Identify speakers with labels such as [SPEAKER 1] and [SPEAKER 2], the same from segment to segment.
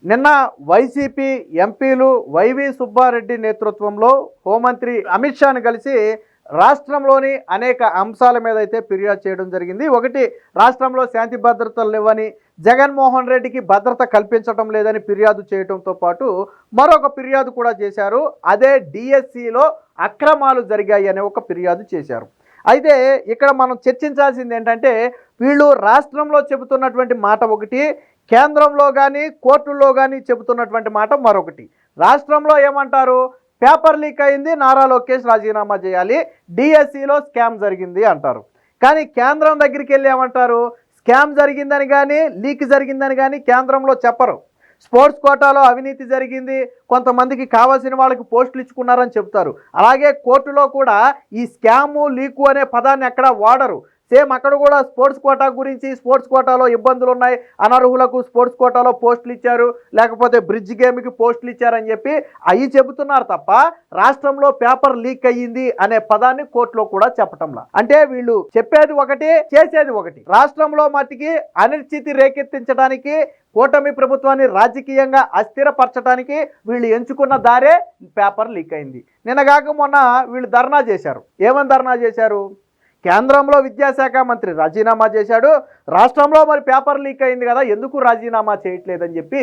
[SPEAKER 1] నిన్న వైసీపీ ఎంపీలు వైవి సుబ్బారెడ్డి నేతృత్వంలో హోంమంత్రి అమిత్ షాను కలిసి రాష్ట్రంలోని అనేక అంశాల మీద అయితే ఫిర్యాదు చేయడం జరిగింది. ఒకటి, రాష్ట్రంలో శాంతి భద్రతలు లేవని, జగన్మోహన్ రెడ్డికి భద్రత కల్పించడం లేదని ఫిర్యాదు చేయడంతో పాటు మరొక ఫిర్యాదు కూడా చేశారు. అదే డిఎస్సిలో అక్రమాలు జరిగాయి అనే ఒక ఫిర్యాదు చేశారు. అయితే ఇక్కడ మనం చర్చించాల్సింది ఏంటంటే, వీళ్ళు రాష్ట్రంలో చెబుతున్నటువంటి మాట ఒకటి, కేంద్రంలో కానీ కోర్టుల్లో కానీ చెబుతున్నటువంటి మాట మరొకటి. రాష్ట్రంలో ఏమంటారు, పేపర్ లీక్ అయింది, నారా లోకేష్ రాజీనామా చేయాలి, డిఎస్సిలో స్కామ్ జరిగింది అంటారు. కానీ కేంద్రం దగ్గరికి వెళ్ళి ఏమంటారు, స్కామ్ జరిగిందని కానీ లీక్ జరిగిందని కానీ కేంద్రంలో చెప్పరు. స్పోర్ట్స్ కోటాలో అవినీతి జరిగింది, కొంతమందికి కావాల్సిన వాళ్ళకి పోస్టులు ఇచ్చుకున్నారని చెప్తారు. అలాగే కోర్టులో కూడా ఈ స్కాము లీకు అనే పదాన్ని ఎక్కడా వాడరు. సేమ్ అక్కడ కూడా స్పోర్ట్స్ కోటా గురించి, స్పోర్ట్స్ కోటాలో ఇబ్బందులు ఉన్నాయి, అనర్హులకు స్పోర్ట్స్ కోటాలో పోస్టులు ఇచ్చారు, లేకపోతే బ్రిడ్జ్ గేమ్కి పోస్టులు ఇచ్చారని చెప్పి అవి చెబుతున్నారు తప్ప రాష్ట్రంలో పేపర్ లీక్ అయ్యింది అనే పదాన్ని కోర్టులో కూడా చెప్పటంలా. అంటే వీళ్ళు చెప్పేది ఒకటి, చేసేది ఒకటి. రాష్ట్రంలో మట్టికి అనిశ్చితి రేకెత్తించడానికి, కూటమి ప్రభుత్వాన్ని రాజకీయంగా అస్థిరపరచడానికి వీళ్ళు ఎంచుకున్న దారే పేపర్ లీక్ అయింది. నిన్నగాక మొన్న వీళ్ళు ధర్నా చేశారు. ఏమని ధర్నా చేశారు, కేంద్రంలో విద్యాశాఖ మంత్రి రాజీనామా చేశాడు, రాష్ట్రంలో మరి పేపర్ లీక్ అయింది కదా, ఎందుకు రాజీనామా చేయట్లేదని చెప్పి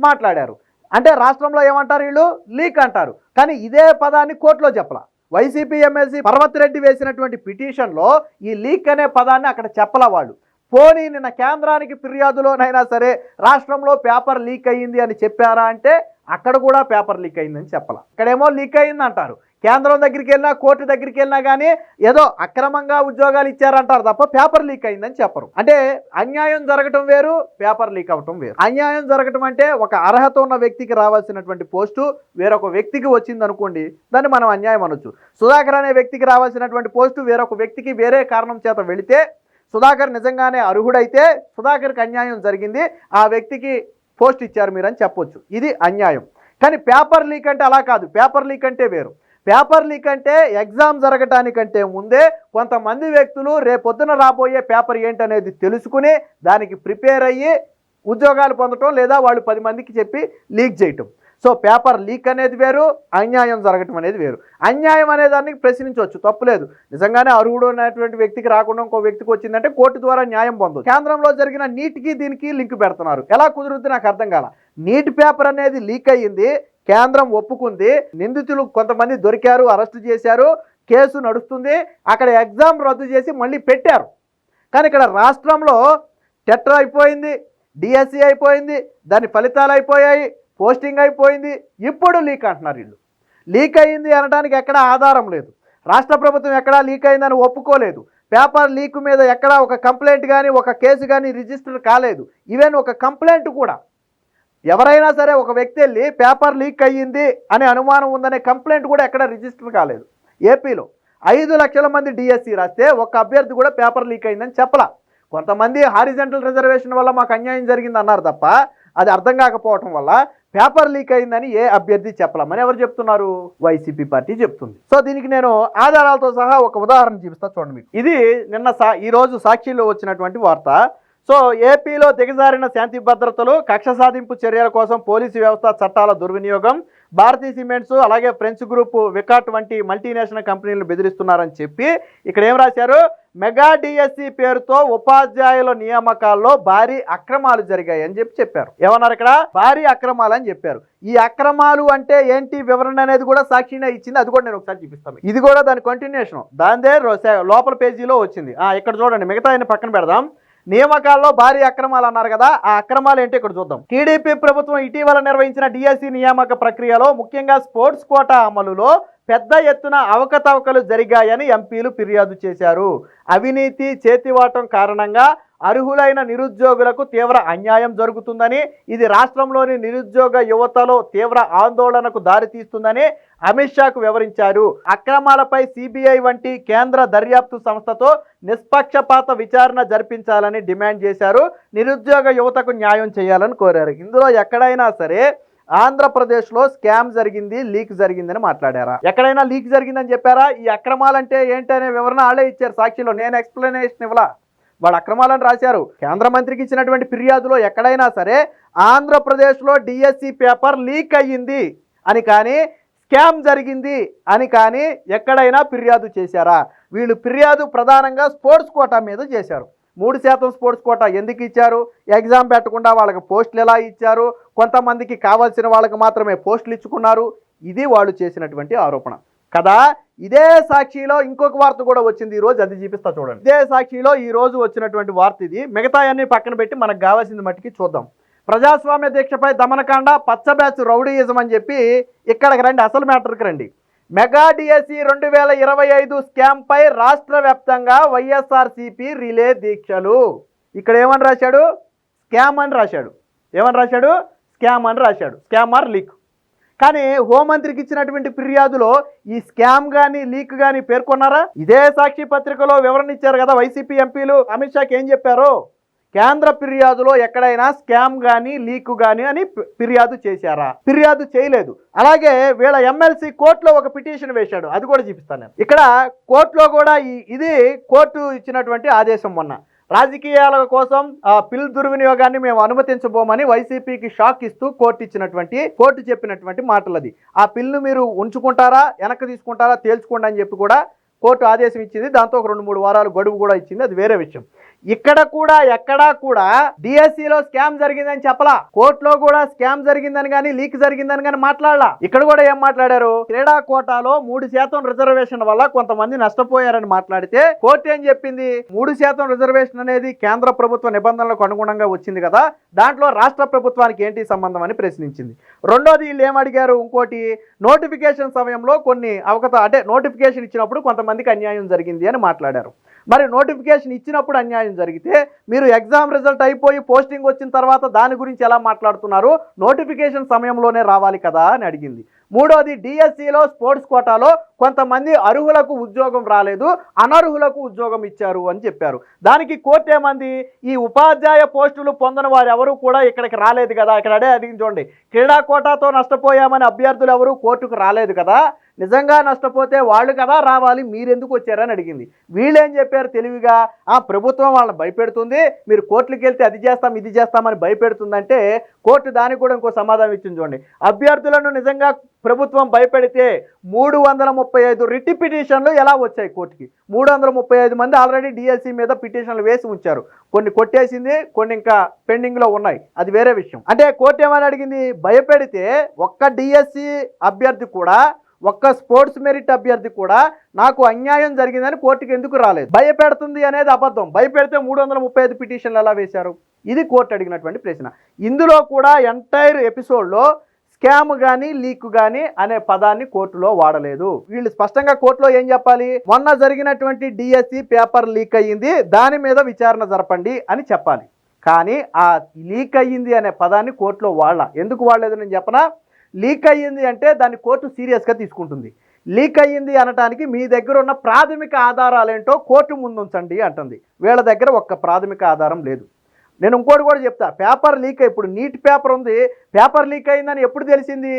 [SPEAKER 1] మాట్లాడారు. అంటే రాష్ట్రంలో ఏమంటారు, వీళ్ళు లీక్ అంటారు, కానీ ఇదే పదాన్ని కోర్టులో చెప్పలా. వైసీపీ ఎమ్మెల్సీ పర్వత్ రెడ్డి వేసినటువంటి పిటిషన్లో ఈ లీక్ అనే పదాన్ని అక్కడ చెప్పలా వాళ్ళు. పోనీ నిన్న కేంద్రానికి ఫిర్యాదులోనైనా సరే రాష్ట్రంలో పేపర్ లీక్ అయ్యింది అని చెప్పారా అంటే అక్కడ కూడా పేపర్ లీక్ అయిందని చెప్పాల. ఇక్కడేమో లీక్ అయింది అంటారు, కేంద్రం దగ్గరికి వెళ్ళినా కోర్టు దగ్గరికి వెళ్ళినా కానీ ఏదో అక్రమంగా ఉద్యోగాలు ఇచ్చారంటారు తప్ప పేపర్ లీక్ అయిందని చెప్పరు. అంటే అన్యాయం జరగటం వేరు, పేపర్ లీక్ అవటం వేరు. అన్యాయం జరగటం అంటే ఒక అర్హత ఉన్న వ్యక్తికి రావాల్సినటువంటి పోస్టు వేరొక వ్యక్తికి వచ్చింది అనుకోండి, దాన్ని మనం అన్యాయం అనొచ్చు. సుధాకర్ అనే వ్యక్తికి రావాల్సినటువంటి పోస్టు వేరొక వ్యక్తికి వేరే కారణం చేత వెళితే సుధాకర్ నిజంగానే అర్హుడైతే సుధాకర్కి అన్యాయం జరిగింది, ఆ వ్యక్తికి పోస్ట్ ఇచ్చారు మీరు అని చెప్పొచ్చు, ఇది అన్యాయం. కానీ పేపర్ లీక్ అంటే అలా కాదు. పేపర్ లీక్ అంటే వేరు. పేపర్ లీక్ అంటే ఎగ్జామ్ జరగటానికంటే ముందే కొంతమంది వ్యక్తులు రేపొద్దున రాబోయే పేపర్ ఏంటనేది తెలుసుకుని దానికి ప్రిపేర్ అయ్యి ఉద్యోగాలు పొందటం, లేదా వాళ్ళు 10 మందికి చెప్పి లీక్ చేయటం. సో పేపర్ లీక్ అనేది వేరు, అన్యాయం జరగటం అనేది వేరు. అన్యాయం అనే దాన్ని ప్రశ్నించవచ్చు, తప్పులేదు. నిజంగానే అర్హుడు అనేటువంటి వ్యక్తికి రాకుండా ఇంకో వ్యక్తికి వచ్చిందంటే కోర్టు ద్వారా న్యాయం పొందదు. కేంద్రంలో జరిగిన నీట్కి దీనికి లింక్ పెడుతున్నారు, ఎలా కుదురుద్ది నాకు అర్థం కాల. నీట్ పేపర్ అనేది లీక్ అయ్యింది, కేంద్రం ఒప్పుకుంది, నిందితులు కొంతమంది దొరికారు, అరెస్టు చేశారు, కేసు నడుస్తుంది, అక్కడ ఎగ్జామ్ రద్దు చేసి మళ్ళీ పెట్టారు. కానీ ఇక్కడ రాష్ట్రంలో టెట్ అయిపోయింది, డిఎస్సి అయిపోయింది, దాని ఫలితాలు అయిపోయాయి, పోస్టింగ్ అయిపోయింది, ఇప్పుడు లీక్ అంటున్నారు వీళ్ళు. లీక్ అయ్యింది అనడానికి ఎక్కడా ఆధారం లేదు. రాష్ట్ర ప్రభుత్వం ఎక్కడా లీక్ అయిందని ఒప్పుకోలేదు. పేపర్ లీక్ మీద ఎక్కడా ఒక కంప్లైంట్ కానీ ఒక కేసు కానీ రిజిస్టర్ కాలేదు. ఈవెన్ ఒక కంప్లైంట్ కూడా, ఎవరైనా సరే ఒక వ్యక్తి వెళ్ళి పేపర్ లీక్ అయ్యింది అనే అనుమానం ఉందనే కంప్లైంట్ కూడా ఎక్కడ రిజిస్టర్ కాలేదు. ఏపీలో 5 లక్షల మంది డిఎస్సి రాస్తే ఒక అభ్యర్థి కూడా పేపర్ లీక్ అయిందని చెప్పలా. కొంతమంది హారిజంటల్ రిజర్వేషన్ వల్ల మాకు అన్యాయం జరిగింది అన్నారు తప్ప అది అర్థం కాకపోవటం వల్ల పేపర్ లీక్ అయిందని ఏ అభ్యర్థి చెప్పలా. మరి ఎవరు చెప్తున్నారు, వైసీపీ పార్టీ చెప్తుంది. సో దీనికి నేను ఆధారాలతో సహా ఒక ఉదాహరణ చూపిస్తా చూడండి మీకు. ఇది నిన్న ఈరోజు సాక్షిలో వచ్చినటువంటి వార్త. సో ఏపీలో దిగజారిన శాంతి భద్రతలు, కక్ష సాధింపు చర్యల కోసం పోలీసు వ్యవస్థ చట్టాల దుర్వినియోగం, భారతీ సిమెంట్స్ అలాగే ఫ్రెంచ్ గ్రూప్ వికాట్ వంటి మల్టీనేషనల్ కంపెనీలను బెదిరిస్తున్నారని చెప్పి ఇక్కడ ఏం రాశారు, మెగా డిఎస్సి పేరుతో ఉపాధ్యాయుల నియామకాల్లో భారీ అక్రమాలు జరిగాయి అని చెప్పారు. ఏమన్నారు ఇక్కడ, భారీ అక్రమాలు అని చెప్పారు. ఈ అక్రమాలు అంటే ఏంటి వివరణ అనేది కూడా సాక్షినే ఇచ్చింది, అది కూడా నేను ఒకసారి చూపిస్తాను. ఇది కూడా దాని కంటిన్యూషన్, దానిదే లోపల పేజీలో వచ్చింది. ఇక్కడ చూడండి, మిగతా ఆయన పక్కన పెడదాం. నియామకాల్లో భారీ అక్రమాలు అన్నారు కదా, ఆ అక్రమాలు ఏంటి ఇక్కడ చూద్దాం. టీడీపీ ప్రభుత్వం ఇటీవల నిర్వహించిన డిఎస్సి నియామక ప్రక్రియలో ముఖ్యంగా స్పోర్ట్స్ కోటా అమలులో పెద్ద ఎత్తున అవకతవకలు జరిగాయని ఎంపీలు ఫిర్యాదు చేశారు. అవినీతి చేతివాటం కారణంగా అర్హులైన నిరుద్యోగులకు తీవ్ర అన్యాయం జరుగుతుందని, ఇది రాష్ట్రంలోని నిరుద్యోగ యువతలో తీవ్ర ఆందోళనకు దారితీస్తుందని అమిత్ షాకు వివరించారు. అక్రమాలపై సిబిఐ వంటి కేంద్ర దర్యాప్తు సంస్థతో నిష్పక్షపాత విచారణ జరిపించాలని డిమాండ్ చేశారు. నిరుద్యోగ యువతకు న్యాయం చేయాలని కోరారు. ఇందులో ఎక్కడైనా సరే ఆంధ్రప్రదేశ్లో స్కామ్ జరిగింది, లీక్ జరిగిందని మాట్లాడారా? ఎక్కడైనా లీక్ జరిగిందని చెప్పారా? ఈ అక్రమాలంటే ఏంటనే వివరణ వాళ్ళే ఇచ్చారు సాక్షిలో, నేను ఎక్స్ప్లెనేషన్ ఇవ్వలా. వాళ్ళ అక్రమాలను రాశారు. కేంద్ర మంత్రికి ఇచ్చినటువంటి ఫిర్యాదులో ఎక్కడైనా సరే ఆంధ్రప్రదేశ్లో డిఎస్సి పేపర్ లీక్ అయ్యింది అని కానీ స్కామ్ జరిగింది అని కానీ ఎక్కడైనా ఫిర్యాదు చేశారా? వీళ్ళు ఫిర్యాదు ప్రధానంగా స్పోర్ట్స్ కోటా మీద చేశారు. 3% స్పోర్ట్స్ కోటా ఎందుకు ఇచ్చారు? ఎగ్జామ్ పెట్టకుండా వాళ్ళకి పోస్టులు ఎలా ఇచ్చారు? కొంతమందికి కావాల్సిన వాళ్ళకి మాత్రమే పోస్టులు ఇచ్చుకున్నారు. ఇది వాళ్ళు చేసినటువంటి ఆరోపణ కదా. ఇదే సాక్షిలో ఇంకొక వార్త కూడా వచ్చింది ఈరోజు, అది చూపిస్తా చూడండి. ఇదే సాక్షిలో ఈ రోజు వచ్చినటువంటి వార్త ఇది. మిగతా అన్ని పక్కన పెట్టి మనకు కావాల్సింది మట్టికి చూద్దాం. ప్రజాస్వామ్య దీక్షపై దమనకాండ, పచ్చ బ్యాచ్ రౌడీయిజం అని చెప్పి ఇక్కడికి రండి, అసలు మ్యాటర్కి రండి. మెగా డిఎస్సి 2025 స్కామ్ పై రాష్ట్ర వ్యాప్తంగా వైఎస్ఆర్సీపీ రిలే దీక్షలు. ఇక్కడ ఏమని రాశాడు? స్కామ్ అని రాశాడు. ఏమని రాశాడు? స్కామ్ అని రాశాడు. Scam or leak. కానీ హోంమంత్రికి ఇచ్చినటువంటి ఫిర్యాదులో ఈ స్కామ్ కానీ లీక్ కానీ పేర్కొన్నారా? ఇదే సాక్షి పత్రికలో వివరణ ఇచ్చారు కదా వైసీపీ ఎంపీలు. అమిత్ షాకి ఏం చెప్పారు? కేంద్ర ఫిర్యాదులో ఎక్కడైనా స్కామ్ కానీ లీక్ కానీ అని ఫిర్యాదు చేశారా? ఫిర్యాదు చేయలేదు. అలాగే వీళ్ళ ఎమ్మెల్సీ కోర్టులో ఒక పిటిషన్ వేశాడు, అది కూడా చూపిస్తాను నేను. ఇక్కడ కోర్టులో కూడా ఇది కోర్టు ఇచ్చినటువంటి ఆదేశం. మొన్న రాజకీయాల కోసం పిల్ దుర్వినియోగాన్ని మేము అనుమతించబోమని వైసీపీకి షాక్ ఇస్తూ కోర్టు చెప్పినటువంటి మాటలది. ఆ పిల్ను మీరు ఉంచుకుంటారా వెనక్కి తీసుకుంటారా తేల్చుకోండి అని చెప్పి కూడా కోర్టు ఆదేశం ఇచ్చింది. దాంతో ఒక 2-3 వారాలు గడువు కూడా ఇచ్చింది, అది వేరే విషయం. ఇక్కడ కూడా ఎక్కడా కూడా డిఎస్సిలో స్కామ్ జరిగిందని చెప్పలా. కోర్టులో కూడా స్కామ్ జరిగిందని కానీ లీక్ జరిగిందని కానీ మాట్లాడలా. ఇక్కడ కూడా ఏం మాట్లాడారు? క్రీడా కోటాలో 3% రిజర్వేషన్ వల్ల కొంతమంది నష్టపోయారని మాట్లాడితే కోర్టు ఏం చెప్పింది? 3% రిజర్వేషన్ అనేది కేంద్ర ప్రభుత్వ నిబంధనలకు అనుగుణంగా వచ్చింది కదా, దాంట్లో రాష్ట్ర ప్రభుత్వానికి ఏంటి సంబంధం అని ప్రశ్నించింది. రెండోది వీళ్ళు ఏమడిగారు? ఇంకోటి, నోటిఫికేషన్ సమయంలో కొన్ని నోటిఫికేషన్ ఇచ్చినప్పుడు కొంతమందికి అన్యాయం జరిగింది అని మాట్లాడారు. మరి నోటిఫికేషన్ ఇచ్చినప్పుడు అన్యాయం జరిగితే మీరు ఎగ్జామ్ రిజల్ట్ అయిపోయి పోస్టింగ్ వచ్చిన తర్వాత దాని గురించి ఎలా మాట్లాడుతున్నారు? నోటిఫికేషన్ సమయంలోనే రావాలి కదా అని అడిగింది. మూడోది, డిఎస్సిలో స్పోర్ట్స్ కోటాలో కొంతమంది అర్హులకు ఉద్యోగం రాలేదు, అనర్హులకు ఉద్యోగం ఇచ్చారు అని చెప్పారు. దానికి కోర్టు ఏమంది? ఈ ఉపాధ్యాయ పోస్టులు పొందని వారు ఎవరు కూడా ఇక్కడికి రాలేదు కదా. ఇక్కడ అడిగింది చూడండి, క్రీడా కోటాతో నష్టపోయామని అభ్యర్థులు ఎవరు కోర్టుకు రాలేదు కదా, నిజంగా నష్టపోతే వాళ్ళు కదా రావాలి, మీరెందుకు వచ్చారని అడిగింది. వీళ్ళేం చెప్పారు తెలివిగా? ప్రభుత్వం వాళ్ళని భయపెడుతుంది, మీరు కోర్టులకు వెళ్తే అది చేస్తాం ఇది చేస్తామని భయపెడుతుందంటే కోర్టు దానికి కూడా ఇంకో సమాధానం ఇచ్చింది చూడండి. అభ్యర్థులను నిజంగా ప్రభుత్వం భయపెడితే 335 రిట్ పిటిషన్లు ఎలా వచ్చాయి కోర్టుకి? 335 మంది ఆల్రెడీ డిఎస్సి మీద పిటిషన్లు వేసి ఉంచారు. కొన్ని కొట్టేసింది, కొన్ని ఇంకా పెండింగ్లో ఉన్నాయి, అది వేరే విషయం. అంటే కోర్టు ఏమని అడిగింది? భయపెడితే ఒక్క డిఎస్సి అభ్యర్థి కూడా, ఒక్క స్పోర్ట్స్ మెరిట్ అభ్యర్థి కూడా నాకు అన్యాయం జరిగిందని కోర్టుకి ఎందుకు రాలేదు? భయపెడుతుంది అనేది అబద్ధం. భయపెడితే 335 పిటిషన్లు ఎలా వేశారు? ఇది కోర్టు అడిగినటువంటి ప్రశ్న. ఇందులో కూడా ఎంటైర్ ఎపిసోడ్లో స్కామ్ కానీ లీక్ కానీ అనే పదాన్ని కోర్టులో వాడలేదు. వీళ్ళు స్పష్టంగా కోర్టులో ఏం చెప్పాలి? మొన్న జరిగినటువంటి డిఎస్సి పేపర్ లీక్ అయ్యింది, దాని మీద విచారణ జరపండి అని చెప్పాలి. కానీ ఆ లీక్ అయ్యింది అనే పదాన్ని కోర్టులో ఎందుకు వాడలేదు నేను చెప్పనా? లీక్ అయ్యింది అంటే దాన్ని కోర్టు సీరియస్గా తీసుకుంటుంది. లీక్ అయ్యింది అనటానికి మీ దగ్గర ఉన్న ప్రాథమిక ఆధారాలు ఏంటో కోర్టు ముందు ఉంచండి అంటుంది. వీళ్ళ దగ్గర ఒక్క ప్రాథమిక ఆధారం లేదు. నేను ఇంకోటి కూడా చెప్తా, పేపర్ లీక్, ఇప్పుడు నీట్ పేపర్ ఉంది, పేపర్ లీక్ అయిందని ఎప్పుడు తెలిసింది?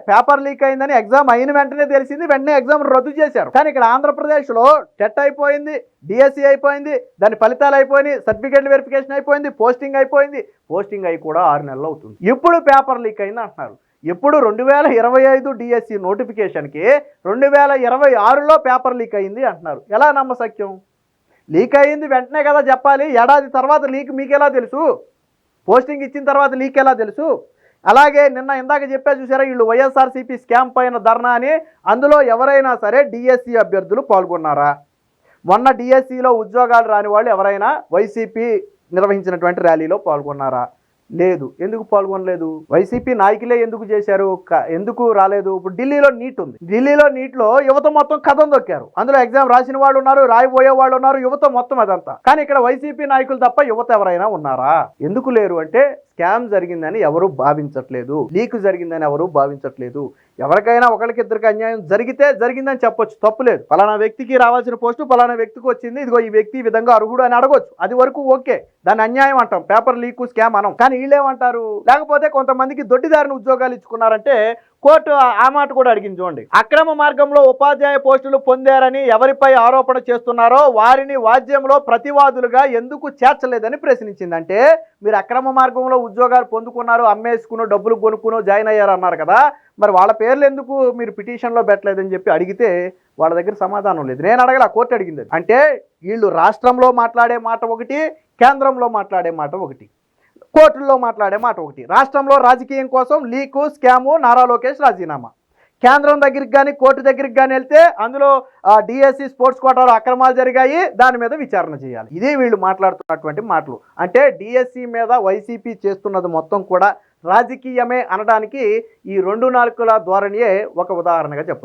[SPEAKER 1] పేపర్ లీక్ అయిందని ఎగ్జామ్ అయిన వెంటనే తెలిసింది, వెంటనే ఎగ్జామ్ రద్దు చేశారు. కానీ ఇక్కడ ఆంధ్రప్రదేశ్లో టెట్ అయిపోయింది, డిఎస్సి అయిపోయింది, దాని ఫలితాలు అయిపోయినాయి, సర్టిఫికేట్ వెరిఫికేషన్ అయిపోయింది, పోస్టింగ్ అయిపోయింది, పోస్టింగ్ అయి కూడా 6 నెలలు అవుతుంది. ఇప్పుడు పేపర్ లీక్ అయింది అంటున్నారు. ఇప్పుడు 2025 డిఎస్సి నోటిఫికేషన్కి 2026లో పేపర్ లీక్ అయింది అంటున్నారు. ఎలా నమ్మశక్యం? లీక్ అయ్యింది వెంటనే కదా చెప్పాలి. ఏడాది తర్వాత లీక్ మీకు ఎలా తెలుసు? పోస్టింగ్ ఇచ్చిన తర్వాత లీక్ ఎలా తెలుసు? అలాగే ఇందాక చెప్పా చూసారా, వీళ్ళు వైఎస్ఆర్సీపీ స్కామ్ పైన ధర్నా అని, అందులో ఎవరైనా సరే డిఎస్సి అభ్యర్థులు పాల్గొన్నారా? మొన్న డిఎస్సిలో ఉద్యోగాలు రాని వాళ్ళు ఎవరైనా వైసీపీ నిర్వహించినటువంటి ర్యాలీలో పాల్గొన్నారా? లేదు. ఎందుకు పాల్గొనలేదు? వైసీపీ నాయకులే ఎందుకు చేశారు? ఎందుకు రాలేదు? ఇప్పుడు ఢిల్లీలో నీట్ ఉంది, ఢిల్లీలో నీట్లో యువత మొత్తం కథం దొక్కారు. అందులో ఎగ్జామ్ రాసిన వాళ్ళు ఉన్నారు, రాయిపోయే వాళ్ళు ఉన్నారు, యువత మొత్తం అదంతా. కానీ ఇక్కడ వైసీపీ నాయకులు తప్ప యువత ఎవరైనా ఉన్నారా? ఎందుకు లేరు అంటే స్కామ్ జరిగిందని ఎవరు భావించట్లేదు, లీక్ జరిగిందని ఎవరు భావించట్లేదు. ఎవరికైనా ఒకరికిద్దరికి అన్యాయం జరిగితే జరిగిందని చెప్పొచ్చు, తప్పులేదు. పలానా వ్యక్తికి రావాల్సిన పోస్టు పలానా వ్యక్తికి వచ్చింది, ఇదిగో ఈ వ్యక్తి ఈ విధంగా అర్హుడు అని అడగొచ్చు, అది వరకు ఓకే, దాన్ని అన్యాయం అంటాం, పేపర్ లీక్ స్కామ్ అనం. కానీ వీళ్ళేమంటారు? లేకపోతే కొంతమందికి దొడ్డిదారిని ఉద్యోగాలు ఇచ్చుకున్నారంటే కోర్టు ఆ మాట కూడా అడిగింది చూడండి. అక్రమ మార్గంలో ఉపాధ్యాయ పోస్టులు పొందారని ఎవరిపై ఆరోపణ చేస్తున్నారో వారిని వాద్యంలో ప్రతివాదులుగా ఎందుకు చేర్చలేదని ప్రశ్నించింది. అంటే మీరు అక్రమ మార్గంలో ఉద్యోగాలు పొందుకున్నారు, అమ్మేసుకుని డబ్బులు కొనుక్కుని జాయిన్ అయ్యారు అన్నారు కదా, మరి వాళ్ళ పేర్లు ఎందుకు మీరు పిటిషన్లో పెట్టలేదని చెప్పి అడిగితే వాళ్ళ దగ్గర సమాధానం లేదు. నేను అడగల, కోర్టు అడిగింది. అంటే వీళ్ళు రాష్ట్రంలో మాట్లాడే మాట ఒకటి, కేంద్రంలో మాట్లాడే మాట ఒకటి, కోర్టుల్లో మాట్లాడే మాట ఒకటి. రాష్ట్రంలో రాజకీయం కోసం లీకు, స్కాము, నారా లోకేష్ రాజీనామా. కేంద్రం దగ్గరికి కానీ కోర్టు దగ్గరికి కానీ వెళ్తే అందులో డిఎస్సి స్పోర్ట్స్ కోటాలో అక్రమాలు జరిగాయి, దాని మీద విచారణ చేయాలి. ఇదే వీళ్ళు మాట్లాడుతున్నటువంటి మాటలు. అంటే డిఎస్సి మీద వైసీపీ చేస్తున్నది మొత్తం కూడా రాజకీయమే అనడానికి ఈ 2 నాలుకల ధోరణియే ఒక ఉదాహరణగా చెప్పొచ్చు.